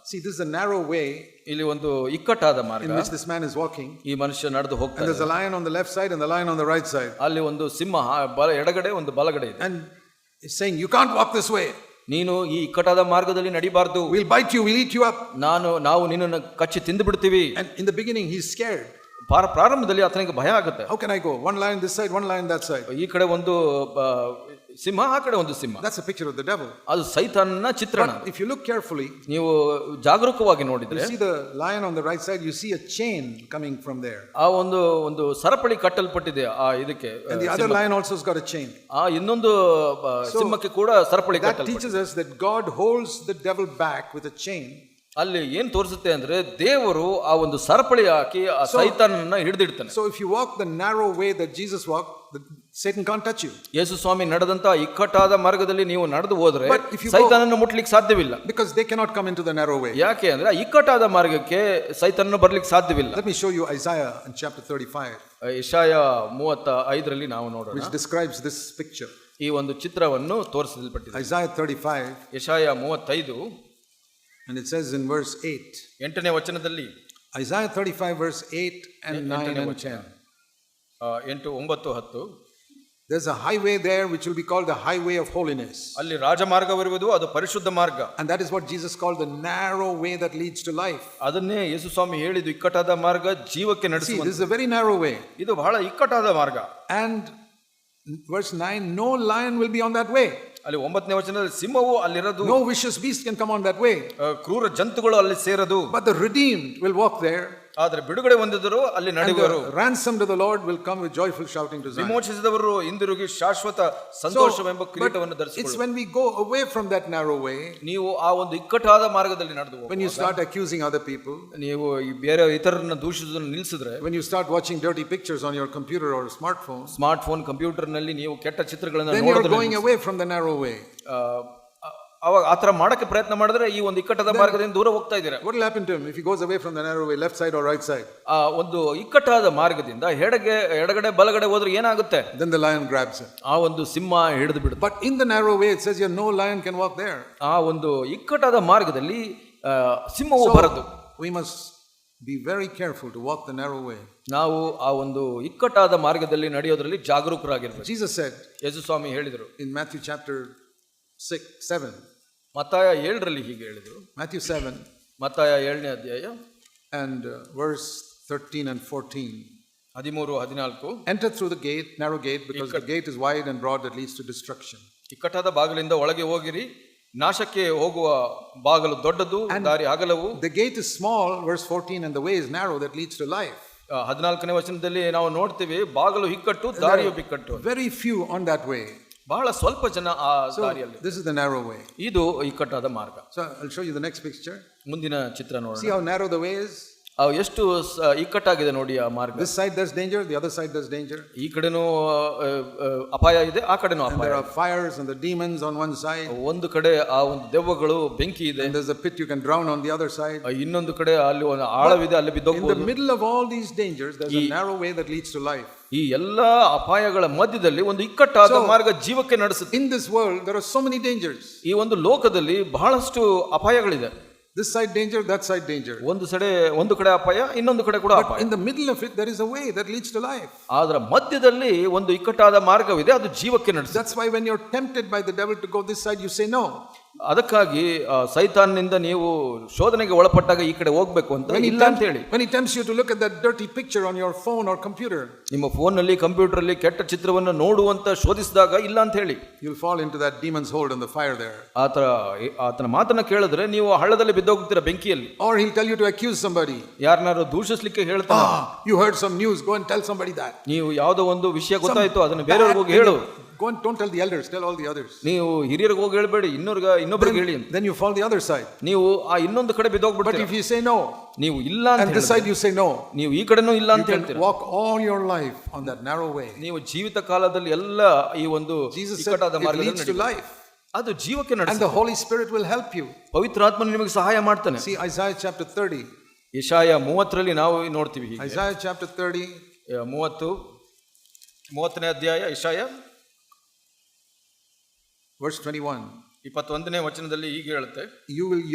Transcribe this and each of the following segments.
See, this is a narrow way ಇಲ್ಲಿ ಒಂದು ಇಕ್ಕಟ್ಟಾದ in ಮಾರ್ಗ which this man is walking. ಈ ಮನುಷ್ಯ ನಡೆದು And ಹೋಗ್ತಾನೆ. there's a lion on the left side and the lion on the right side. ಅಲ್ಲಿ ಒಂದು ಸಿಂಹ ಎಡಗಡೆ ಒಂದು ಬಲಗಡೆ ಇದೆ. And he's saying, you can't walk this way. ನೀನು ಈ ಇಕ್ಕಟ್ಟಾದ ಮಾರ್ಗದಲ್ಲಿ ನಡಿಬಾರ್ದು. We'll bite you, we'll eat you up. ನಾವು ನಿನ್ನನ್ನು ಕಚ್ಚಿ ತಿಂದು ಬಿಡ್ತೀವಿ. And in the beginning, he's scared. ಪ್ರಾರಂಭದಲ್ಲಿ ಆತನಿಗೆ ಭಯ ಆಗುತ್ತೆ. How can I go? One lion this side, one lion that side. ಈ ಕಡೆ ಒಂದು ಸಿಂಹ, ಆ ಕಡೆ ಒಂದು ಸಿಂಹ. That's a picture of the devil. ಅದು ಸೈತಾನನ ಚಿತ್ರಣ. But if you look carefully, ನೀವು ಜಾಗರೂಕವಾಗಿ ನೋಡಿದ್ರೆ, you see the lion on the right side, you see a chain coming from there. ಆ ಒಂದು ಸರಪಳಿ ಕಟ್ಟಲ್ಪಟ್ಟಿದೆ ಆ ಇದಕ್ಕೆ. And the other lion also has got a chain. ಆ ಇನ್ನೊಂದು ಸಿಂಹಕ್ಕೆ ಕೂಡ ಸರಪಳಿ ಕಟ್ಟಲ್ಪಟ್ಟಿದೆ. That teaches us that God holds the devil back with a chain. ಅಲ್ಲಿ ಏನ್ ತೋರಿಸುತ್ತೆ ಅಂದ್ರೆ ದೇವರು ಆ ಒಂದು ಸರಪಳಿ ಹಾಕಿ ಆ ಸೈತಾನನ್ನ ಹಿಡಿದಿಡ್ತಾನೆ. So if you walk the narrow way that Jesus walked, Satan can't touch you. ಯೇಸು ಸ್ವಾಮಿ ನಡೆದಂತ ಇಕ್ಕಟ್ಟಾದ ಮಾರ್ಗದಲ್ಲಿ ನೀವು ನಡೆದು ಹೋದ್ರೆ ಸೈತಾನನ್ನು ಮುಟ್ಲಿಕ್ಕೆ ಸಾಧ್ಯವಿಲ್ಲ. Because they cannot come into the narrow way. ಯಾಕೆ ಅಂದ್ರೆ ಇಕ್ಕಟ್ಟಾದ ಮಾರ್ಗಕ್ಕೆ ಸೈತಾನನ್ನು ಬರ್ಲಿಕ್ಕೆ ಸಾಧ್ಯವಿಲ್ಲ. Let me show you Isaiah in chapter 35. ಯೆಶಾಯ 35ರಲ್ಲಿ ನಾವು ನೋಡೋಣ. Which describes this picture. ಈ ಒಂದು ಚಿತ್ರವನ್ನು ತೋರಿಸಲ್ಪಟ್ಟಿದೆ. Isaiah 35. Jeshaiah 35 and it says in verse 8. 8ನೇ ವಚನದಲ್ಲಿ Isaiah 35 verse 8 and 9 and 10. 8 9 10. There's a highway there which will be called the highway of holiness. ಅಲ್ಲಿ ರಾಜಮಾರ್ಗವಿರುವುದು, ಅದು ಪರಿಶುದ್ಧ ಮಾರ್ಗ. And that is what Jesus called the narrow way that leads to life. ಅದನ್ನೇ ಯೇಸು ಸ್ವಾಮಿ ಹೇಳಿದ್ದು, ಇಕ್ಕಟ್ಟಾದ ಮಾರ್ಗ ಜೀವಕ್ಕೆ ನಡೆಸುವ. See, this is a very narrow way. ಇದು ಬಹಳ ಇಕ್ಕಟ್ಟಾದ ಮಾರ್ಗ. And verse 9, no lion will be on that way. ಅಲ್ಲಿ 9ನೇ ವಚನದಲ್ಲಿ ಸಿಂಹವು ಅಲ್ಲಿರದು, no vicious beast can come on that way. ಕ್ರೂರ ಜಂತುಗಳು ಅಲ್ಲಿ ಸೇರದು. But the redeemed will walk there. ಆದರೆ ಬಿಡುಗಡೆ ಹೊಂದಿದರು ಅಲ್ಲಿ ನಡೆಯುವರು. Ransomed of the Lord will come with joyful shouting to Zion. ವಿಮೋಚಿಸಿದವರು ಹಿಂದಿರುಗಿ ಶಾಶ್ವತ ಸಂತೋಷವೆಂಬ ಕಿರೀಟವನ್ನು ಧರಿಸಿಕೊಳ್ಳುವರು. It's when we go away from that narrow way, ನೀವು ಆ ಒಂದು ಇಕ್ಕಟ್ಟಾದ ಮಾರ್ಗದಲ್ಲಿ ನಡೆದು ಹೋಗುವಾಗ, when you start accusing other people, ನೀವು ಬೇರೆ ಇತರರನ್ನು ದೂಷಿಸುವುದನ್ನು ನಿಲ್ಲಿಸಿದ್ರೆ, when you start watching dirty pictures on your computer or smartphone, computer ನಲ್ಲಿ ನೀವು ಕೆಟ್ಟ ಚಿತ್ರಗಳನ್ನು then you are going away from the narrow way. ಅವಾಗ ಆತರ ಮಾಡಕ್ಕೆ ಪ್ರಯತ್ನ ಮಾಡಿದ್ರೆ ಈ ಒಂದು ಇಕ್ಕಟ್ಟಾದ ಮಾರ್ಗದಿಂದ ದೂರ ಹೋಗ್ತಾ ಇದ್ದೀರಾ. What will happen to him if he goes away from the narrow way, left side or right side? ಆ ಒಂದು ಇಕ್ಕಟ್ಟಾದ ಮಾರ್ಗದಿಂದ ಎಡಗಡೆ ಬಲಗಡೆ ಹೋದ್ರೆ ಏನಾಗುತ್ತೆ? Then the lion grabs him. ಆ ಒಂದು ಸಿಂಹ ಹಿಡಿದು ಬಿಡುತ್ತೆ. But in the narrow way it says here no lion can walk there. ಆ ಒಂದು ಇಕ್ಕಟ್ಟಾದ ಮಾರ್ಗದಲ್ಲಿ ಸಿಂಹವು ಬರದು. We must be very careful to walk the narrow way. ನಾವು ಆ ಒಂದು ಇಕ್ಕಟ್ಟಾದ ಮಾರ್ಗದಲ್ಲಿ ನಡೆಯೋದ್ರಲ್ಲಿ ಜಾಗರೂಕರಾಗಿರ್ಬೇಕು. Jesus said, ಯೇಸು ಸ್ವಾಮಿ ಹೇಳಿದರು in Matthew chapter 7. ಮತ್ತಾಯ 7ರಲ್ಲಿ ಹೀಗೆ ಹೇಳಿದರು. Matthew 7. ಮತ್ತಾಯ 7ನೇ ಅಧ್ಯಾಯ and verse 13 and 14. 13-14. Enter through the gate, narrow gate, because the gate is wide and broad that leads to destruction. ಇಕ್ಕಟ್ಟಾದ ಬಾಗಿಲಿಂದ ಒಳಗೆ ಹೋಗಿರಿ, ನಾಶಕ್ಕೆ ಹೋಗುವ ಬಾಗಿಲು ದೊಡ್ಡದು, ದಾರಿ ಅಗಲವು. The gate is small, verse 14, and the way is narrow that leads to life. 14ನೇ ವಚನದಲ್ಲಿ ನಾವು ನೋಡ್ತೀವಿ, ಬಾಗಿಲು ಇಕ್ಕಟ್ಟು, ದಾರಿಯು ಬಿಕ್ಕಟ್ಟು. Very few on that way. ಬಹಳ ಸ್ವಲ್ಪ ಜನ ಆ ದಾರಿಯಲ್ಲಿ. This is the narrow way. ಇದು ಇಕ್ಕಟ್ಟಾದ ಮಾರ್ಗ. So I'll show you the next picture. ಮುಂದಿನ ಚಿತ್ರ ನೋಡೋಣ. See how narrow the way is. ಎಷ್ಟು ಇಕ್ಕಟ್ಟಾಗಿದೆ ನೋಡಿ ಆ ಮಾರ್ಗ. This side there's danger, the other side there's danger. ಈ ಕಡೆನೂ ಅಪಾಯ ಇದೆ, ಆ ಕಡೆನೂ ಅಪಾಯ. There are fires and the demons on one side. ಒಂದು ಕಡೆ ಆ ಒಂದು ದೆವ್ವಗಳು, ಬೆಂಕಿ ಇದೆ. And there's a pit you can drown on the other side. ಇನ್ನೊಂದು ಕಡೆ ಅಲ್ಲಿ ಒಂದು ಆಳವಿದೆ, ಅಲ್ಲಿ ಬಿದ್ದೋಗಬಹುದು. In the middle of all these dangers there's a narrow way that leads to life. ಈ ಎಲ್ಲಾ ಅಪಾಯಗಳ ಮಧ್ಯದಲ್ಲಿ ಒಂದು ಇಕ್ಕಟ್ಟಾದ ಮಾರ್ಗ ಜೀವಕ್ಕೆ ನಡೆಸುತ್ತೆ. In this world there are so many dangers. ಈ ಒಂದು ಲೋಕದಲ್ಲಿ ಬಹಳಷ್ಟು ಅಪಾಯಗಳಿದೆ. This side danger, that side danger. ಒಂದು ಕಡೆ ಅಪಾಯ, ಇನ್ನೊಂದು ಕಡೆ ಕೂಡ ಅಪಾಯ. But in the middle of it there is a way that leads to life. ಅದರ ಮಧ್ಯದಲ್ಲಿ ಒಂದು ಇಕ್ಕಟ್ಟಾದ ಮಾರ್ಗವಿದೆ, ಅದು ಜೀವಕ್ಕೆ ನಡೆಸುತ್ತೆ. That's why when you're tempted by the devil to go this side, you say no. ಅದಕ್ಕಾಗಿ ಸೈತಾನನಿಂದ ನೀವು ಶೋಧನೆಗೆ ಒಳಪಟ್ಟಾಗ ಈ ಕಡೆ ಹೋಗ್ಬೇಕು ಅಂತ ಇಲ್ಲ ಅಂತ ಹೇಳಿ. When he tempts you to look at that dirty picture on your phone or computer, ನಿಮ್ಮ ಫೋನ್ ನಲ್ಲಿ, ಕಂಪ್ಯೂಟರ್ ಅಲ್ಲಿ ಕೆಟ್ಟ ಚಿತ್ರವನ್ನು ನೋಡುವಂತ ಶೋಧಿಸಿದಾಗ ಇಲ್ಲ ಅಂತ ಹೇಳಿ, you'll fall into that demon's hold in the fire there. ಆತನ ಮಾತನ್ನ ಕೇಳಿದ್ರೆ ನೀವು ಹಳ್ಳದಲ್ಲಿ ಬಿದ್ದೋಗ್ತೀರಾ, ಬೆಂಕಿಯಲ್ಲಿ. Or he'll tell you to accuse somebody. ಯಾರನ್ನಾರು ದೂಷಿಸಲಿಕ್ಕೆ ಹೇಳ್ತಾನೆ. You heard some news, go and tell somebody that. ನೀವು ಯಾವುದೋ ಒಂದು ವಿಷಯ ಗೊತ್ತಾಯ್ತು, ಅದನ್ನ ಬೇರೆಯವರಿಗೆ ಹೋಗಿ ಹೇಳು. Go and don't tell the elders, tell all the others. ನೀವು ಹಿರಿಯರಿಗೆ ಹೋಗಿ ಹೇಳಬೇಡಿ, ಇನ್ನೊಬ್ಬರಿಗೆ ಹೇಳಿ. Then you fall the other side. ನೀವು ಆ ಇನ್ನೊಂದು ಕಡೆ ಬಿದ್ದೋಗ್ಬಿಡ್ತೀರಾ. But if you say no, ನೀವು ಇಲ್ಲ ಅಂತ and this side you say no, ನೀವು ಈ ಕಡೆನೂ ಇಲ್ಲ ಅಂತ ಹೇಳ್ತೀರಾ. Walk all your life on that narrow way. ನೀವು ಜೀವಿತ ಕಾಲದಲ್ಲಿ ಎಲ್ಲ ಈ ಒಂದು ಇಕ್ಕಟ್ಟಾದ ಮಾರ್ಗದಲ್ಲಿ ನಡೆಯಿರಿ. ಅದು ಜೀವಕ್ಕೆ ನಡೆಸುತ್ತೆ. And the Holy Spirit will help you. ಪವಿತ್ರಾತ್ಮನು ನಿಮಗೆ ಸಹಾಯ ಮಾಡ್ತಾನೆ. See Isaiah chapter 30. ಯೆಶಾಯ 30ರಲ್ಲಿ ನಾವು ನೋಡ್ತೀವಿ ಹೀಗೆ. Isaiah chapter 30 30ನೇ ಅಧ್ಯಾಯ ಯೆಶಾಯ verse 21. 21ನೇ ವಚನದಲ್ಲಿ ಹೀಗೆ ಹೇಳುತ್ತೆ,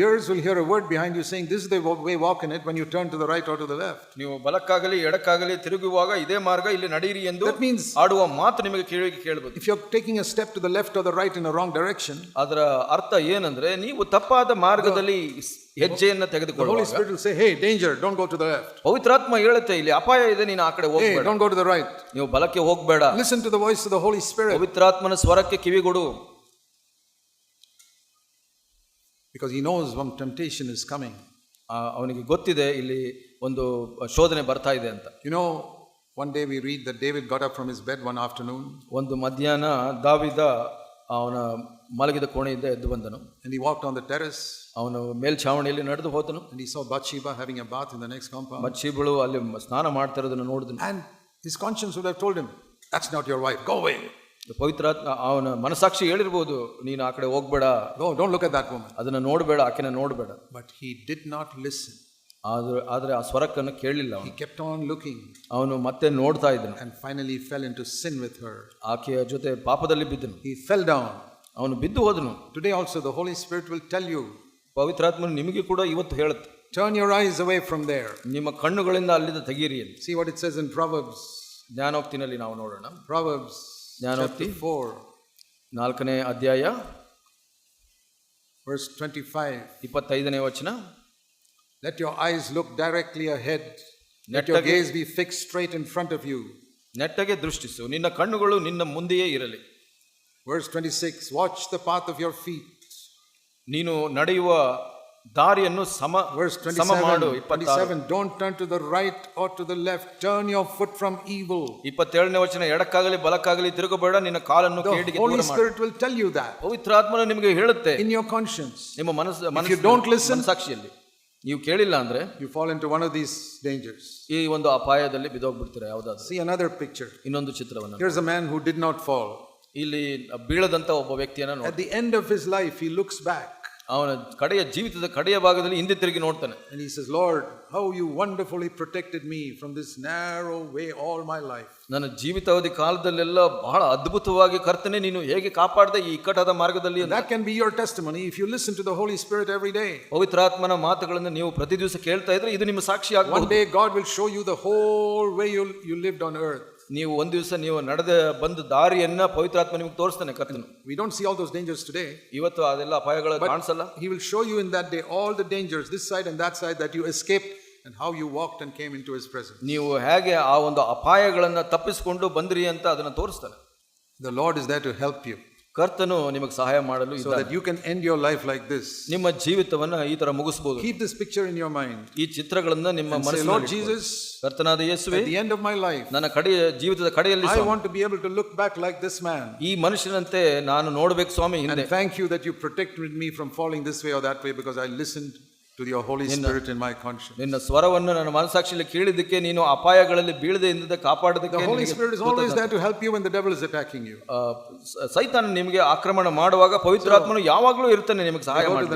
Ears will hear a word behind you saying, this is the way, walk in it, when you turn to the right or to the left. ನೀವು ಬಲಕ್ಕಾಗಲಿ ಎಡಕ್ಕಾಗಲಿ ತಿರುಗುವಾಗ ಇದೇ ಮಾರ್ಗ, ಇಲ್ಲಿ ನಡೆಯಿರಿ ಎಂದು That means ಆಡುವ ಮಾತು ನಿಮಗೆ ಕೇಳಬಹುದು. if you're taking a step to the left or the right in a wrong direction, ಅದರ ಅರ್ಥ ಏನಂದ್ರೆ, ನೀವು ತಪ್ಪಾದ ಮಾರ್ಗದಲ್ಲಿ ಹೆಜ್ಜೆಯನ್ನ the Holy ತೆಗೆದುಕೊಳ್ಳುವಾಗ Spirit will say, hey, danger, don't go to the left. ಪವಿತ್ರಾತ್ಮ ಹೇಳುತ್ತೆ, ಇಲ್ಲಿ ಅಪಾಯ ಇದೆ, ನೀನು ಆ ಕಡೆ Hey, ಹೋಗ್ಬೇಡ, don't go to the right. ನೀವು ಬಲಕ್ಕೆ ಹೋಗ್ಬೇಡ. Listen to the voice of the Holy Spirit, ಪವಿತ್ರಾತ್ಮನ ಸ್ವರಕ್ಕೆ ಕಿವಿಗೊಡು, because he knows when temptation is coming. ಅವನಿಗೆ ಗೊತ್ತಿದೆ ಇಲ್ಲಿ ಒಂದು ಶೋಧನೆ ಬರ್ತಾ ಇದೆ ಅಂತ. You know, one day we read that David got up from his bed one afternoon, ಒಂದು ಮಧ್ಯಾಹ್ನ ದಾವೀದ ಅವನ ಮಲಗಿದ ಕೋಣೆಯಿಂದ ಎದ್ದು ಬಂದನು. and he walked on the terrace, ಅವನು ಮೇಲ್ಛಾವಣಿಯಲ್ಲಿ ನಡೆದು ಹೋದನು. and he saw Bathsheba having a bath in the next compound. ಮಚ್ಚಿಬಳು ಅಲ್ಲಿ ಸ್ನಾನ ಮಾಡ್ತಾ ಇರೋದನ್ನು ನೋಡಿದನು. And his conscience would have told him, that's not your wife, go away. ಪವಿತ್ರಾತ್ಮ ಅವನ ಮನಸಾಕ್ಷಿ ಹೇಳಿರ್ಬೋದು, ನೀನು ಆ ಕಡೆ ಹೋಗ್ಬೇಡ, Go, don't look at that woman. ಅದನ್ನ ನೋಡಬೇಡ, ಆಕೆನ ನೋಡಬೇಡ. But he did not listen. ಆದ್ರೆ ಆ ಸ್ವರಕ್ಕನ್ನು ಕೇಳಲಿಲ್ಲ. He kept on looking, ಅವನು ಮತ್ತೆ ನೋಡ್ತಾ ಇದ್ದನು. and finally fell into sin with her. ಆಕೆಯ ಜೊತೆ ಪಾಪದಲ್ಲಿ ಬಿದ್ದನು. He fell down. ಅವನು ಬಿದ್ದು ಹೋದನು. Today also the Holy Spirit will tell you, ಪವಿತ್ರಾತ್ಮನು ನಿಮಗೆ ಕೂಡ ಇವತ್ತು ಹೇಳುತ್ತೆ, turn your eyes away from there. ನಿಮ್ಮ ಕಣ್ಣುಗಳಿಂದ ಅಲ್ಲಿಂದ ತೆಗೀರಿ ಅಂತ. See what it says in Proverbs. ಜ್ಞಾನೋಕ್ತಿನಲ್ಲಿ ನಾವು ನೋಡೋಣ. Proverbs ಜ್ಞಾನೋಕ್ತಿ chapter 4, 4ನೇ ಅಧ್ಯಾಯ verse 25. 25ನೇ ವಚನ. Let your eyes look directly ahead. Let your gaze be fixed straight in front of you. ನೆಟ್ಟಗೆ ದೃಷ್ಟಿಸು, ನಿನ್ನ ಕಣ್ಣುಗಳು ನಿನ್ನ ಮುಂದೆಯೇ ಇರಲಿ. Verse 26. Watch the path of your feet. ನೀನು ನಡೆಯುವ ದಾರಿಯನ್ನು ಸಮ Verse ಮಾಡು. 27. Don't turn to the right or to the left. Turn your foot from evil. 27ನೇ ವಚನ, ಎಡಕ್ಕಾಗಲಿ ಬಲಕ್ಕಾಗಲಿ ತಿರುಗಬೇಡ, ನಿನ್ನ ಕಾಲನ್ನು The ಕೇಡಿಗೆ Holy ದೂರ ಮಾಡು. Spirit will tell you that ಪವಿತ್ರಾತ್ಮನು ನಿಮಗೆ ಹೇಳುತ್ತೆ, in your conscience. ನಿಮ್ಮ If you don't listen, ಮನಸ್ಸಾಕ್ಷಿಯಲ್ಲಿ ನೀವು ಕೇಳಿಲ್ಲ ಅಂದ್ರೆ you fall into one of these dangers. ಈ ಒಂದು ಅಪಾಯದಲ್ಲಿ ಬಿದ್ದೋಗ್ಬಿಡ್ತೀರಾ. ಯಾವ್ದಾದ್ರು. See another picture. ಇನ್ನೊಂದು ಚಿತ್ರವನ್ನು. Here's a man who did not fall. ಇಲ್ಲಿ ಬೀಳದಂತ ಒಬ್ಬ ವ್ಯಕ್ತಿಯನ್ನ ನೋಡಿ. At the end of his life, he looks back. ಅವನ ಕಡೆಯ ಜೀವಿತದ ಕಡೆಯ ಭಾಗದಲ್ಲಿ ಹಿಂದೆ ತಿರುಗಿ ನೋಡ್ತಾನೆ. And he says, Lord, how you wonderfully protected me from this narrow way all my life. ನನ್ನ ಜೀವಿತಾವಧಿ ಕಾಲದಲ್ಲೆಲ್ಲ ಬಹಳ ಅದ್ಭುತವಾಗಿ ಕರ್ತನೆ ನೀನು ಹೇಗೆ ಕಾಪಾಡಿದೆ ಈ ಇಕ್ಕಟ್ಟಾದ ಮಾರ್ಗದಲ್ಲಿ. That can be your testimony if you listen to the Holy Spirit every day. ಪವಿತ್ರಾತ್ಮನ ಮಾತುಗಳನ್ನು ನೀವು ಪ್ರತಿ ದಿವಸ ಕೇಳ್ತಾ ಇದ್ರೆ ಇದು ನಿಮ್ಮ ಸಾಕ್ಷಿ ಆಗಬಹುದು. One day God will show you the whole way you lived on earth. ನೀವು ಒಂದು ದಿವಸ ನೀವು ನಡೆದ ಬಂದ ದಾರಿಯನ್ನ ಪವಿತ್ರಾತ್ಮ ನಿಮಗೆ ತೋರಿಸ್ತಾನೆ ಕರ್ತನು. We don't see all those dangers today. ಇವತ್ತು ಅದೆಲ್ಲ ಅಪಾಯಗಳು ಕಾಣಿಸಲ್ಲ. He will show you in that day all the dangers this side and that side that you escaped and how you walked and came into his presence. ನೀವು ಹೇಗೆ ಆ ಒಂದು ಅಪಾಯಗಳನ್ನ ತಪ್ಪಿಸಿಕೊಂಡು ಬಂದ್ರಿ ಅಂತ ಅದನ್ನ ತೋರಿಸ್ತಾನೆ. The Lord is there to help you. ಕರ್ತನು ನಿಮಗೆ ಸಹಾಯ ಮಾಡಲು so that you can end your life like this. ನಿಮ್ಮ ಜೀವಿತವನ್ನ ಈ ತರ ಮುಗಿಸಬಹುದು. Keep this picture in your mind. ಈ ಚಿತ್ರಗಳನ್ನ ನಿಮ್ಮ ಮನಸ್ಸಿನಲ್ಲಿ Lord Jesus, ಕರ್ತನಾದ ಯೇಸುವೇ, at the end of my life, ನನ್ನ ಕಡೆಯ ಜೀವಿತದ ಕಡೆಯಲ್ಲಿ I want to be able to look back like this man. ಈ ಮನುಷ್ಯನಂತೆ ನಾನು ನೋಡಬೇಕು ಸ್ವಾಮಿ ಹಿಂದೆ. And thank you that you protected me from falling this way or that way because I listened to your Holy Spirit in my conscience. ನಿನ್ನ ಸ್ವರವನ್ನು ನನ್ನ ಮನಸ್ಸಾಕ್ಷಿಯಲ್ಲಿ ಕೇಳಿದ್ದಕ್ಕೆ ನೀನು ಅಪಾಯಗಳಲ್ಲಿ ಬೀಳದೆ ಇಲ್ಲದೆ ಕಾಪಾಡೋದಕ್ಕೆ. The Holy Spirit is always there to help you when the devil is attacking you. ಸೈತಾನ ನಿಮಗೆ ಆಕ್ರಮಣ ಮಾಡುವಾಗ ಪವಿತ್ರಾತ್ಮನು ಯಾವಾಗಲೂ ಇರ್ತಾನೆ ನಿಮಗೆ ಸಹಾಯ ಮಾಡಿ.